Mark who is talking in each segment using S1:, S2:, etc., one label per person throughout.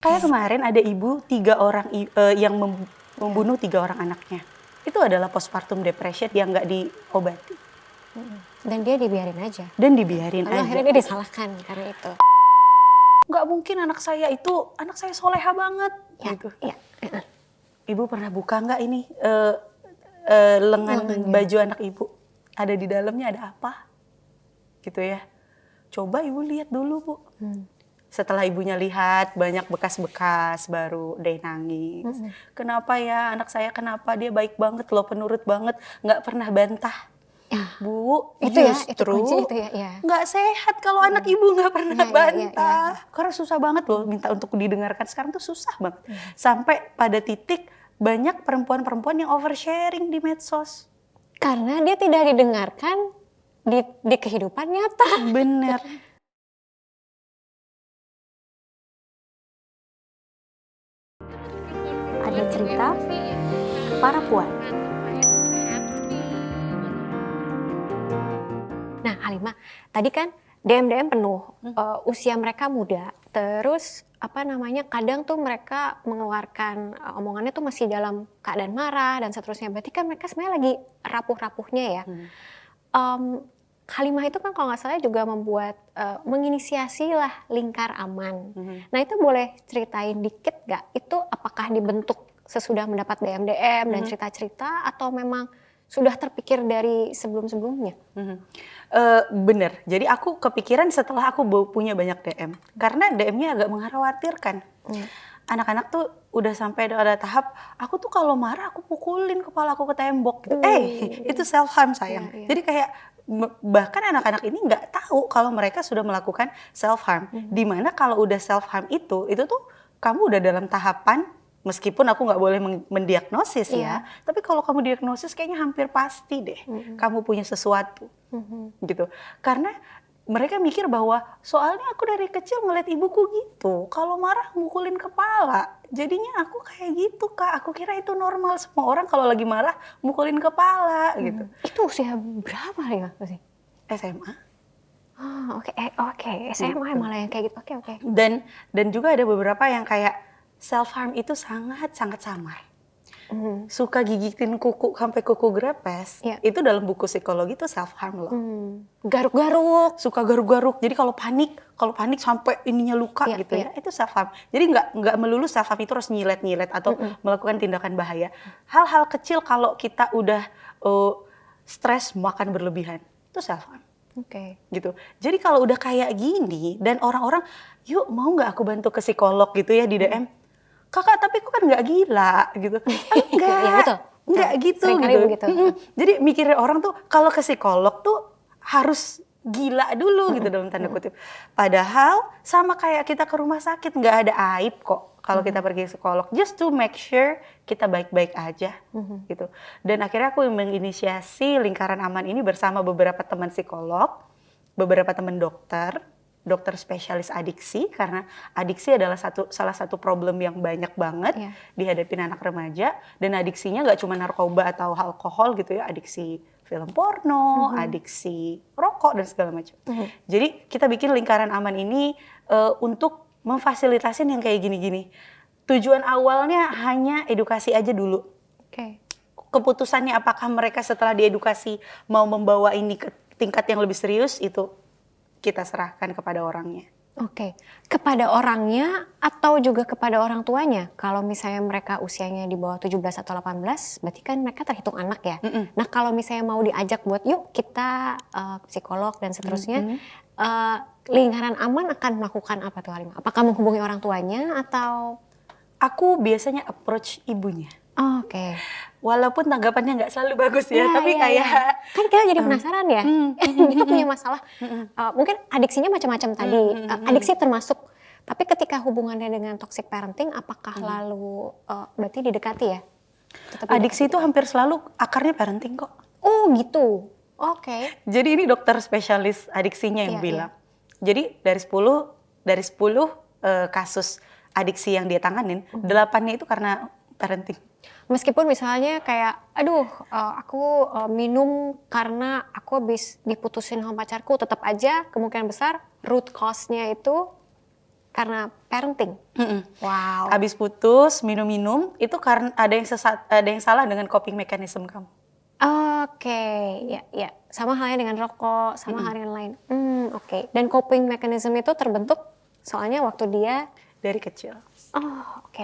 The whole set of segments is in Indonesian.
S1: Kayak kemarin ada ibu 3 orang yang membunuh 3 orang anaknya. Itu adalah postpartum depression yang nggak diobati.
S2: Dan dia dibiarin aja.
S1: Dan dibiarin
S2: Lalu
S1: aja.
S2: akhirnya dia disalahkan karena itu.
S1: Nggak mungkin anak saya soleha banget.
S2: Ya,
S1: gitu.
S2: ya.
S1: Ibu pernah buka nggak ini lengan baju anak ibu? Ada di dalamnya ada apa? Gitu ya. Coba ibu lihat dulu, Bu. Setelah ibunya lihat banyak bekas-bekas, baru deh nangis. Kenapa ya anak saya, kenapa dia baik banget loh, penurut banget, nggak pernah bantah.
S2: Ya.
S1: Bu,
S2: Itu
S1: justru
S2: itu ya.
S1: nggak sehat kalau anak ibu nggak pernah bantah.
S2: Ya.
S1: Karena susah banget loh minta untuk didengarkan, sekarang tuh susah banget. Sampai pada titik banyak perempuan-perempuan yang oversharing di medsos.
S2: Karena dia tidak didengarkan di kehidupan nyata.
S1: Bener. Ada cerita para puan.
S2: Nah, Halimah, tadi kan DM penuh, usia mereka muda, terus kadang tuh mereka mengeluarkan omongannya tuh masih dalam keadaan marah dan seterusnya. Berarti kan mereka sebenarnya lagi rapuh-rapuhnya ya. Halimah itu kan kalau nggak salah juga membuat menginisiasi lah lingkar aman. Nah itu boleh ceritain dikit nggak? Itu apakah dibentuk sesudah mendapat DM dan cerita-cerita atau memang sudah terpikir dari sebelum-sebelumnya?
S1: Bener, jadi aku kepikiran setelah aku punya banyak DM. Karena DM-nya agak mengkhawatirkan. Anak-anak tuh udah sampai ada tahap, aku tuh kalau marah aku pukulin kepala aku ke tembok. Gitu. Itu self harm sayang. Jadi kayak bahkan anak-anak ini nggak tahu kalau mereka sudah melakukan self harm. Dimana kalau udah self harm itu tuh kamu udah dalam tahapan, meskipun aku nggak boleh mendiagnosis ya, tapi kalau kamu diagnosis kayaknya hampir pasti deh kamu punya sesuatu, gitu. Karena mereka mikir bahwa soalnya aku dari kecil ngeliat ibuku gitu, kalau marah mukulin kepala, jadinya aku kayak gitu Kak. Aku kira itu normal, semua orang kalau lagi marah mukulin kepala gitu.
S2: Itu usia berapa ya sih?
S1: SMA.
S2: Oke, SMA malah yang kayak gitu. Oke.
S1: Dan juga ada beberapa yang kayak self harm itu sangat samar. Suka gigitin kuku sampai kuku grepes. Itu dalam buku psikologi itu self harm loh.
S2: Garuk-garuk.
S1: Suka garuk-garuk. Jadi kalau panik sampai ininya luka gitu ya, itu self harm. Jadi nggak melulu self harm itu harus nyilet-nyilet atau melakukan tindakan bahaya. Hal-hal kecil kalau kita udah stres makan berlebihan, itu self harm. Gitu. Jadi kalau udah kayak gini dan orang-orang, yuk mau nggak aku bantu ke psikolog gitu ya di DM? Kakak tapi kok kan nggak gila gitu. Enggak gitu. Jadi mikirin orang tuh kalau ke psikolog tuh harus gila dulu gitu dalam tanda kutip. Padahal sama kayak kita ke rumah sakit, nggak ada aib kok kalau kita pergi ke psikolog. Just to make sure kita baik-baik aja gitu. Dan akhirnya aku menginisiasi lingkaran aman ini bersama beberapa teman psikolog, beberapa teman dokter spesialis adiksi, karena adiksi adalah salah satu problem yang banyak banget dihadapin anak remaja, dan adiksinya nggak cuma narkoba atau alkohol gitu ya, adiksi film porno, adiksi rokok dan segala macam. Jadi kita bikin lingkaran aman ini untuk memfasilitasin yang kayak gini-gini. Tujuan awalnya hanya edukasi aja dulu. Keputusannya apakah mereka setelah diedukasi mau membawa ini ke tingkat yang lebih serius, itu kita serahkan kepada orangnya.
S2: Kepada orangnya atau juga kepada orang tuanya? Kalau misalnya mereka usianya di bawah 17 atau 18, berarti kan mereka terhitung anak ya. Nah kalau misalnya mau diajak buat yuk kita psikolog dan seterusnya, lingkaran aman akan melakukan apa tuh Halimah? Apakah menghubungi orang tuanya atau?
S1: Aku biasanya approach ibunya. Walaupun tanggapannya nggak selalu bagus ya, tapi kayak
S2: kan kita jadi penasaran ya, itu punya masalah. Mungkin adiksinya macam-macam tadi, adiksi termasuk. Tapi ketika hubungannya dengan toxic parenting, apakah lalu berarti didekati ya?
S1: Adiksi itu hampir selalu akarnya parenting kok.
S2: Oh gitu.
S1: Jadi ini dokter spesialis adiksinya yang bilang. Jadi dari 10 kasus adiksi yang dia tanganin, 8-nya itu karena parenting.
S2: Meskipun misalnya kayak, aku minum karena aku habis diputusin sama pacarku, tetap aja kemungkinan besar root cause-nya itu karena parenting.
S1: Mm-mm.
S2: Wow.
S1: Habis putus minum-minum itu karena ada yang salah dengan coping mechanism kamu.
S2: Oke, ya. Sama halnya dengan rokok, sama halnya yang lain. Oke. Dan coping mechanism itu terbentuk soalnya waktu dia
S1: Dari kecil.
S2: Oh, oke.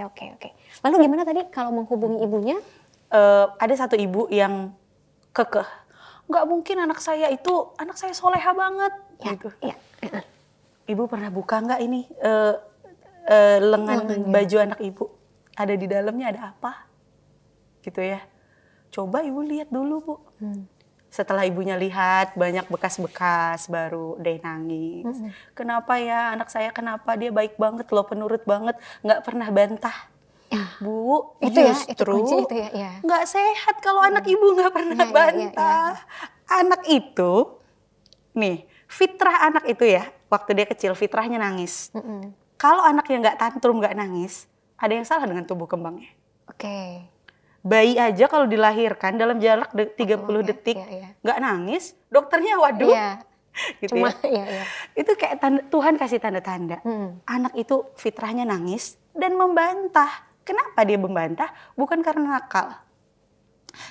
S2: Lalu gimana tadi kalau menghubungi ibunya?
S1: Ada satu ibu yang kekeh. Nggak mungkin anak saya soleha banget.
S2: Ya,
S1: gitu.
S2: ya.
S1: Ibu pernah buka nggak ini lengan baju anak ibu? Ada di dalamnya ada apa? Gitu ya. Coba ibu lihat dulu, Bu. Setelah ibunya lihat banyak bekas-bekas, baru deh nangis. Kenapa ya anak saya, kenapa dia baik banget loh, penurut banget, nggak pernah bantah. Bu,
S2: Itu ya, itu
S1: justru
S2: kunci itu ya.
S1: nggak sehat kalau anak ibu nggak pernah bantah. Anak itu, nih, fitrah anak itu ya, waktu dia kecil fitrahnya nangis. Kalau anaknya nggak tantrum, nggak nangis, ada yang salah dengan tumbuh kembangnya.
S2: Oke.
S1: Bayi aja kalau dilahirkan dalam jarak 30 detik nggak nangis, dokternya waduh. Gitu
S2: Cuma,
S1: ya. Itu kayak Tuhan kasih tanda-tanda. Anak itu fitrahnya nangis dan membantah. Kenapa dia membantah? Bukan karena nakal.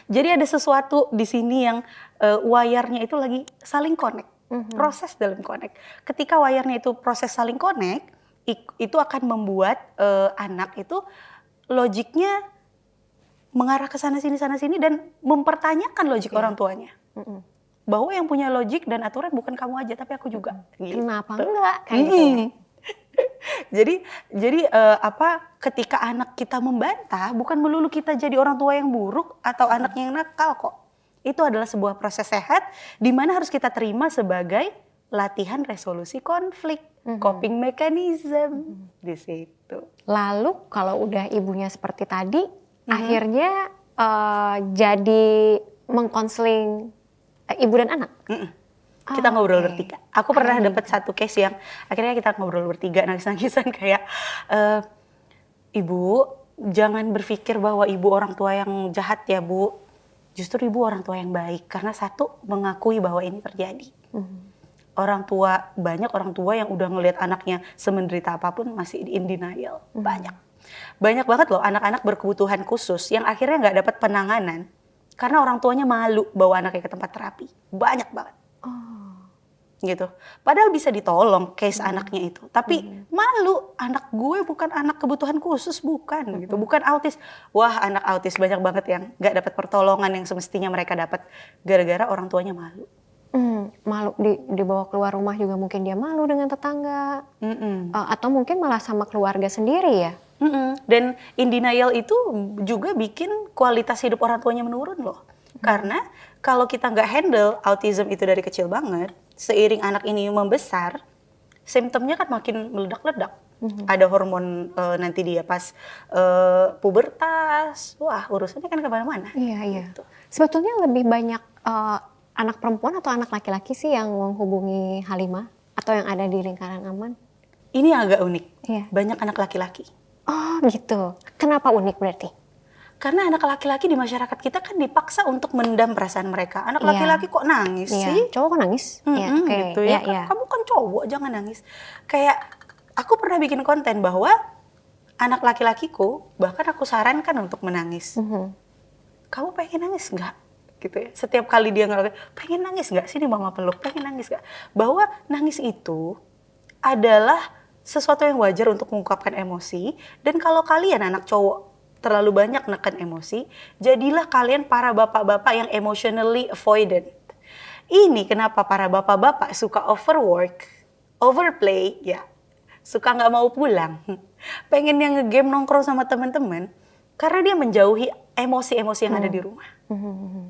S1: Jadi ada sesuatu di sini yang wayarnya itu lagi saling connect. Proses dalam connect. Ketika wayarnya itu proses saling connect, itu akan membuat anak itu logiknya mengarah ke sana sini dan mempertanyakan logik orang tuanya. Bahwa yang punya logik dan aturan bukan kamu aja tapi aku juga.
S2: Kenapa enggak? Kayak gitu ya.
S1: Jadi ketika anak kita membantah bukan melulu kita jadi orang tua yang buruk atau anak yang nakal kok. Itu adalah sebuah proses sehat di mana harus kita terima sebagai latihan resolusi konflik, coping mechanism di situ.
S2: Lalu kalau udah ibunya seperti tadi, akhirnya jadi mengkonseling ibu dan anak.
S1: Kita ngobrol bertiga. Aku pernah dapat satu case yang akhirnya kita ngobrol bertiga nangis-nangisan kayak Ibu, jangan berpikir bahwa ibu orang tua yang jahat ya, Bu. Justru ibu orang tua yang baik karena satu mengakui bahwa ini terjadi. Banyak orang tua yang udah ngelihat anaknya semenderita apapun masih in denial. Banyak banget loh anak-anak berkebutuhan khusus yang akhirnya nggak dapat penanganan karena orang tuanya malu bawa anaknya ke tempat terapi. Banyak banget. Gitu. Padahal bisa ditolong case anaknya itu. Tapi malu, anak gue bukan anak kebutuhan khusus, bukan gitu. Bukan autis. Wah, anak autis banyak banget yang nggak dapat pertolongan yang semestinya mereka dapat gara-gara orang tuanya malu.
S2: Malu dibawa keluar rumah juga mungkin dia malu dengan tetangga. Atau mungkin malah sama keluarga sendiri ya.
S1: Dan in denial itu juga bikin kualitas hidup orang tuanya menurun loh. Karena kalau kita nggak handle autism itu dari kecil banget, seiring anak ini membesar, simptomnya kan makin meledak-ledak. Ada hormon nanti dia pas pubertas, wah urusannya kan kemana-mana.
S2: Iya. Gitu. Sebetulnya lebih banyak anak perempuan atau anak laki-laki sih yang menghubungi Halimah atau yang ada di lingkaran aman?
S1: Ini agak unik,
S2: banyak
S1: anak laki-laki.
S2: Oh gitu, kenapa unik berarti?
S1: Karena anak laki-laki di masyarakat kita kan dipaksa untuk mendam perasaan mereka. Anak laki-laki kok nangis sih?
S2: Cowok kok nangis?
S1: Gitu ya. Kamu kan cowok, jangan nangis. Kayak aku pernah bikin konten bahwa anak laki-lakiku bahkan aku sarankan untuk menangis. Kamu pengen nangis nggak? Gitu ya. Setiap kali dia ngelakuin, pengen nangis nggak? Sini mama peluk, pengen nangis nggak? Bahwa nangis itu adalah sesuatu yang wajar untuk mengungkapkan emosi. Dan kalau kalian anak cowok terlalu banyak neken emosi, jadilah kalian para bapak-bapak yang emotionally avoidant. Ini kenapa para bapak-bapak suka overwork, overplay, ya, suka nggak mau pulang, pengen yang ngegame nongkrong sama teman-teman, karena dia menjauhi emosi-emosi yang ada di rumah,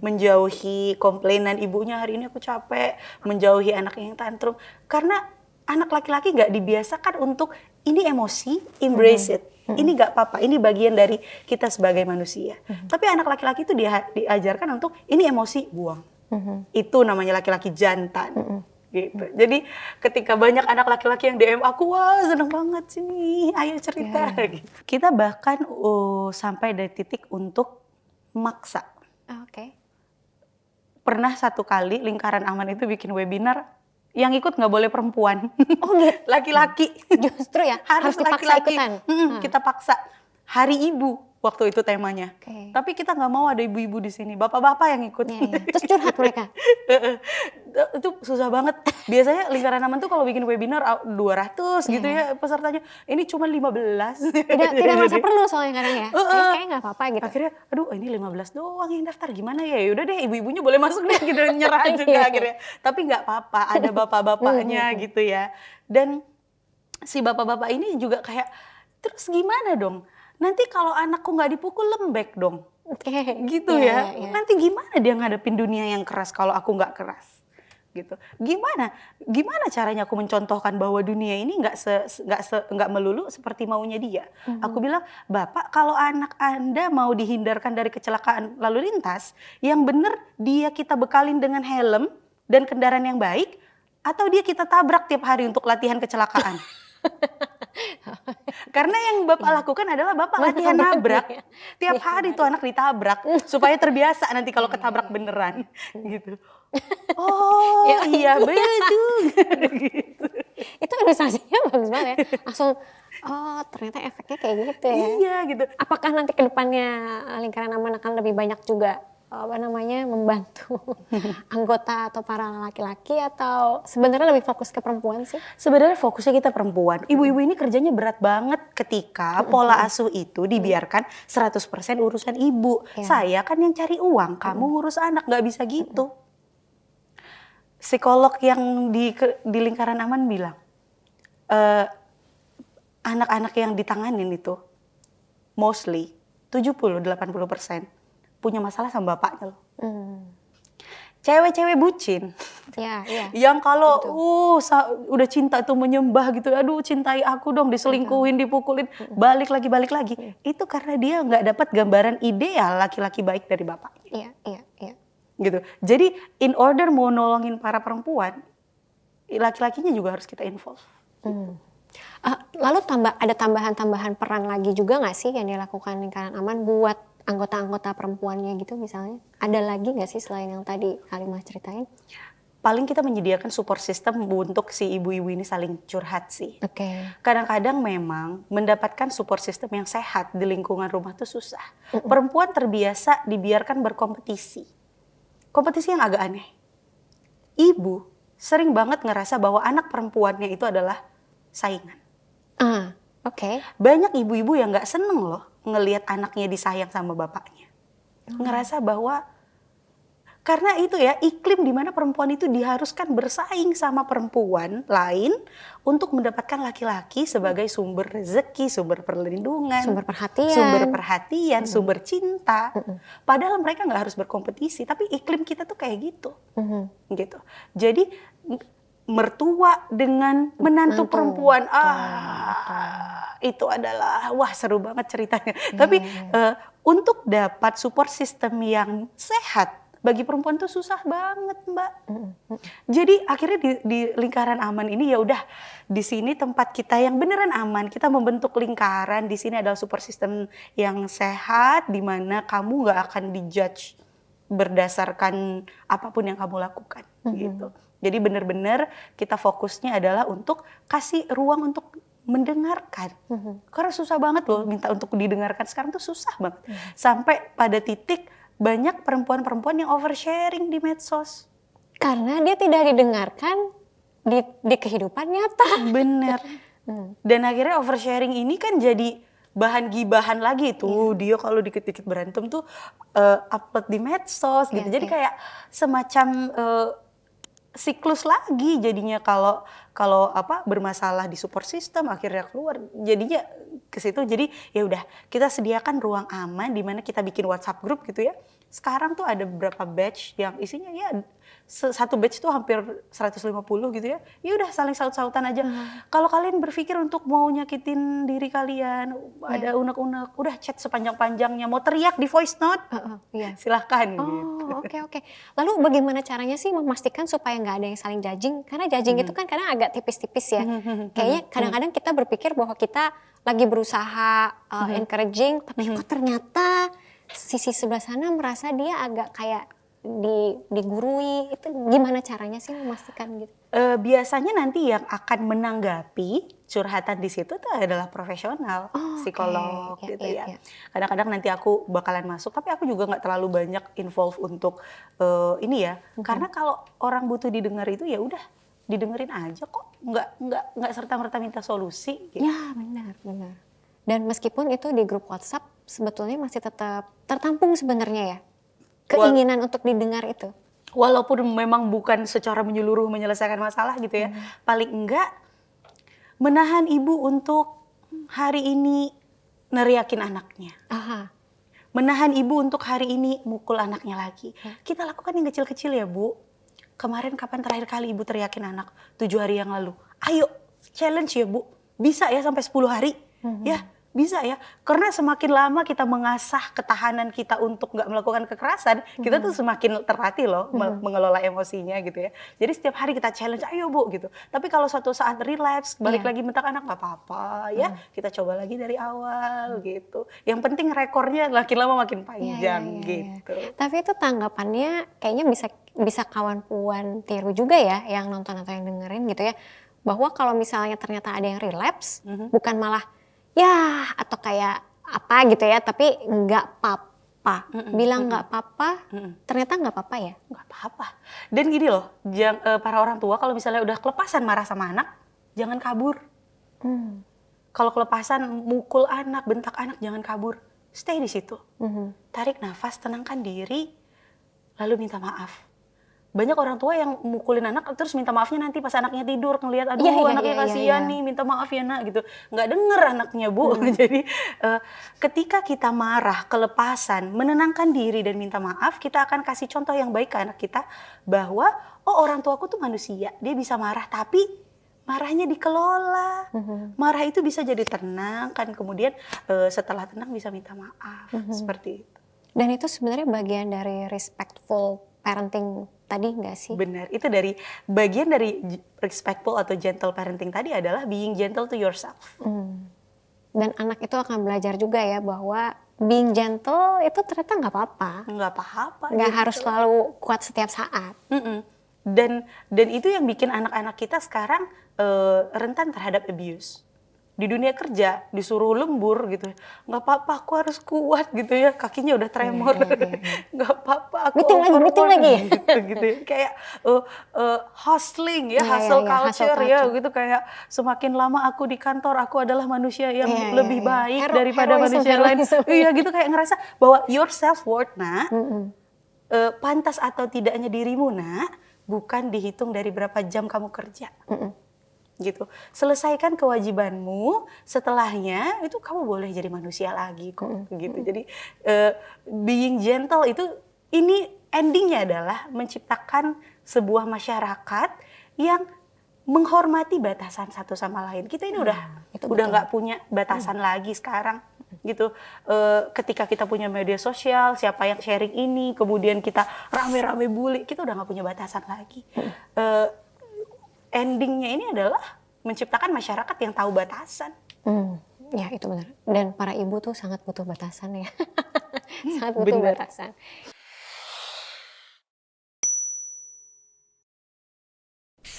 S1: menjauhi komplainan ibunya hari ini aku capek, menjauhi anaknya yang tantrum, karena anak laki-laki nggak dibiasakan untuk ini emosi, embrace it. Ini gak apa-apa, ini bagian dari kita sebagai manusia. Tapi anak laki-laki itu diajarkan untuk ini emosi, buang. Itu namanya laki-laki jantan. Gitu. Jadi ketika banyak anak laki-laki yang DM aku, wah seneng banget sini, ayo cerita. Gitu. Kita bahkan sampai dari titik untuk maksa.
S2: Oke.
S1: Pernah satu kali lingkaran aman itu bikin webinar, yang ikut nggak boleh perempuan.
S2: Oh gitu.
S1: Laki-laki.
S2: Justru ya harus dipaksa
S1: laki-laki.
S2: ikutan.
S1: Kita paksa. Hari Ibu waktu itu temanya.
S2: Oke.
S1: Tapi kita nggak mau ada ibu-ibu di sini, bapak-bapak yang ikut.
S2: Iya. Terus curhat mereka.
S1: Itu susah banget. Biasanya Lingkaran Aman tuh kalau bikin webinar 200 gitu ya pesertanya. Ini cuma 15.
S2: Tidak merasa perlu soalnya kadang ya. Kayak nggak apa-apa gitu.
S1: Akhirnya, aduh ini 15 doang yang daftar, gimana ya? Yaudah deh ibu-ibunya boleh masuk deh gitu, nyerah juga akhirnya. Tapi nggak apa-apa, ada bapak-bapaknya gitu ya. Dan si bapak-bapak ini juga kayak, terus gimana dong? Nanti kalau anakku nggak dipukul lembek dong. Gitu ya. Nanti gimana dia ngadepin dunia yang keras kalau aku nggak keras? Gitu. Gimana caranya aku mencontohkan bahwa dunia ini nggak melulu seperti maunya dia. Aku bilang, Bapak, kalau anak Anda mau dihindarkan dari kecelakaan lalu lintas, yang benar dia kita bekalin dengan helm dan kendaraan yang baik, atau dia kita tabrak tiap hari untuk latihan kecelakaan. Karena yang Bapak lakukan adalah Bapak latihan nabrak. Tiap hari tuh anak ditabrak supaya terbiasa nanti kalau ketabrak beneran gitu. Oh iya betul gitu.
S2: Itu ilustrasinya bagus banget ya. Langsung oh ternyata efeknya kayak gitu ya.
S1: Iya gitu.
S2: Apakah nanti ke depannya Lingkaran Aman akan lebih banyak juga membantu anggota atau para laki-laki, atau sebenarnya lebih fokus ke perempuan sih?
S1: Sebenarnya fokusnya kita perempuan. Ibu-ibu ini kerjanya berat banget ketika pola asuh itu dibiarkan 100% urusan ibu. Saya kan yang cari uang, kamu ngurus anak, nggak bisa gitu. Psikolog yang di Lingkaran Aman bilang, anak-anak yang ditanganin itu mostly 70-80% punya masalah sama bapaknya loh. Cewek-cewek bucin. Yang kalau udah cinta tuh menyembah gitu, aduh cintai aku dong, diselingkuhin, dipukulin, balik lagi. Itu karena dia nggak dapat gambaran ideal laki-laki baik dari bapaknya.
S2: Iya.
S1: Gitu. Jadi in order mau nolongin para perempuan, laki-lakinya juga harus kita involve.
S2: Lalu ada tambahan-tambahan peran lagi juga nggak sih yang dilakukan Lingkaran Aman buat anggota-anggota perempuannya gitu misalnya? Ada lagi nggak sih selain yang tadi Kalimah ceritain?
S1: Paling kita menyediakan support system untuk si ibu-ibu ini saling curhat sih.
S2: Oke.
S1: Kadang-kadang memang mendapatkan support system yang sehat di lingkungan rumah tuh susah. Perempuan terbiasa dibiarkan berkompetisi. Kompetisi yang agak aneh. Ibu sering banget ngerasa bahwa anak perempuannya itu adalah saingan.
S2: Oke.
S1: Banyak ibu-ibu yang nggak seneng loh ngelihat anaknya disayang sama bapaknya. Ngerasa bahwa karena itu ya iklim di mana perempuan itu diharuskan bersaing sama perempuan lain untuk mendapatkan laki-laki sebagai sumber rezeki, sumber perlindungan,
S2: sumber perhatian,
S1: sumber cinta. Padahal mereka nggak harus berkompetisi, tapi iklim kita tuh kayak gitu. Gitu. Jadi mertua dengan menantu perempuan, itu adalah seru banget ceritanya. Tapi untuk dapat support system yang sehat bagi perempuan tuh susah banget, Mbak. Jadi akhirnya di Lingkaran Aman ini ya udah, di sini tempat kita yang beneran aman. Kita membentuk lingkaran, di sini adalah support system yang sehat, di mana kamu nggak akan dijudge berdasarkan apapun yang kamu lakukan, gitu. Jadi benar-benar kita fokusnya adalah untuk kasih ruang untuk mendengarkan. Karena susah banget loh minta untuk didengarkan sekarang tuh susah banget. Sampai pada titik banyak perempuan-perempuan yang oversharing di medsos.
S2: Karena dia tidak didengarkan di kehidupan nyata.
S1: Bener. Dan akhirnya oversharing ini kan jadi bahan gibahan lagi tuh. Dia kalau dikit-dikit berantem tuh upload di medsos gitu. Jadi kayak semacam siklus lagi jadinya, kalau bermasalah di support system akhirnya keluar jadinya ke situ. Jadi ya udah, kita sediakan ruang aman di mana kita bikin WhatsApp group gitu ya. Sekarang tuh ada beberapa batch yang isinya ya satu batch tuh hampir 150 gitu ya. Ya udah saling saut-sautan aja. Kalau kalian berpikir untuk mau nyakitin diri kalian, ada unek-unek, udah chat sepanjang-panjangnya, mau teriak di voice note, silahkan gitu.
S2: Oke. Lalu bagaimana caranya sih memastikan supaya nggak ada yang saling judging? Karena judging itu kan kadang agak tipis-tipis ya. Kayaknya kadang-kadang kita berpikir bahwa kita lagi berusaha encouraging, tapi kok ternyata sisi sebelah sana merasa dia agak kayak digurui. Itu gimana caranya sih memastikan gitu?
S1: Biasanya nanti yang akan menanggapi curhatan di situ tuh adalah profesional, psikolog
S2: Oke.
S1: gitu ya. Kadang-kadang nanti aku bakalan masuk, tapi aku juga nggak terlalu banyak involve untuk ini ya. Karena kalau orang butuh didengar itu ya udah didengerin aja kok, nggak serta-merta minta solusi. Gitu.
S2: Ya benar. Dan meskipun itu di grup WhatsApp sebetulnya masih tetap tertampung sebenarnya ya keinginan untuk didengar itu.
S1: Walaupun memang bukan secara menyeluruh menyelesaikan masalah gitu ya, paling enggak menahan ibu untuk hari ini neriakin anaknya. Menahan ibu untuk hari ini mukul anaknya lagi. Kita lakukan yang kecil-kecil ya Bu. Kemarin kapan terakhir kali ibu teriakin anak? 7 hari yang lalu. Ayo challenge ya Bu. Bisa ya sampai 10 hari? Ya bisa ya. Karena semakin lama kita mengasah ketahanan kita untuk nggak melakukan kekerasan, kita tuh semakin terlatih loh mengelola emosinya gitu ya. Jadi setiap hari kita challenge, ayo Bu gitu. Tapi kalau suatu saat relapse, balik lagi bentak anak nggak apa-apa ya. Kita coba lagi dari awal gitu. Yang penting rekornya makin lama makin panjang gitu.
S2: Tapi itu tanggapannya kayaknya bisa kawan puan tiru juga ya yang nonton atau yang dengerin gitu ya. Bahwa kalau misalnya ternyata ada yang relapse, bukan malah ya atau kayak apa gitu ya, tapi nggak apa-apa. Bilang nggak apa-apa, ternyata nggak apa-apa ya?
S1: Nggak apa-apa. Dan gini loh, para orang tua kalau misalnya udah kelepasan marah sama anak, jangan kabur. Kalau kelepasan mukul anak, bentak anak, jangan kabur. Stay di situ. Tarik nafas, tenangkan diri, lalu minta maaf. Banyak orang tua yang mukulin anak terus minta maafnya nanti pas anaknya tidur ngelihat aduh anaknya kasihan nih minta maaf ya nak gitu, nggak denger anaknya Bu. Jadi ketika kita marah kelepasan menenangkan diri dan minta maaf, kita akan kasih contoh yang baik ke anak kita bahwa orang tuaku tuh manusia, dia bisa marah tapi marahnya dikelola. Marah itu bisa jadi tenang kan, kemudian setelah tenang bisa minta maaf seperti itu.
S2: Dan itu sebenarnya bagian dari respectful parenting tadi nggak sih?
S1: Benar, itu bagian dari respectful atau gentle parenting tadi adalah being gentle to yourself.
S2: Dan anak itu akan belajar juga ya bahwa being gentle itu ternyata nggak apa-apa.
S1: Nggak apa-apa.
S2: Nggak harus selalu kuat setiap saat.
S1: Dan itu yang bikin anak-anak kita sekarang rentan terhadap abuse. Di dunia kerja disuruh lembur gitu, nggak apa-apa aku harus kuat gitu ya, kakinya udah tremor, nggak apa-apa aku
S2: meeting lagi
S1: gitu ya. Kayak hustling ya, hustle culture ya gitu, kayak semakin lama aku di kantor aku adalah manusia yang lebih baik daripada manusia lain. Iya gitu, kayak ngerasa bahwa your self worth pantas atau tidaknya dirimu bukan dihitung dari berapa jam kamu kerja. Gitu. Selesaikan kewajibanmu, setelahnya itu kamu boleh jadi manusia lagi kok gitu. Jadi being gentle itu, ini endingnya adalah menciptakan sebuah masyarakat yang menghormati batasan satu sama lain. Kita ini udah nggak punya batasan lagi sekarang gitu. Ketika kita punya media sosial, siapa yang sharing ini, kemudian kita rame-rame bully, kita udah nggak punya batasan lagi. Endingnya ini adalah menciptakan masyarakat yang tahu batasan.
S2: Ya itu benar. Dan para ibu tuh sangat butuh batasan ya. Sangat butuh batasan.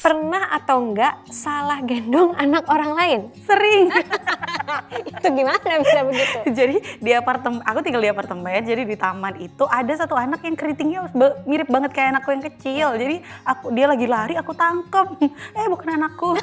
S2: Pernah atau enggak salah gendong anak orang lain?
S1: Sering.
S2: Itu gimana bisa begitu?
S1: Jadi di apartemen, aku tinggal di apartemen, jadi di taman itu ada satu anak yang keritingnya mirip banget kayak anakku yang kecil. Jadi dia lagi lari, aku tangkep. Bukan anakku.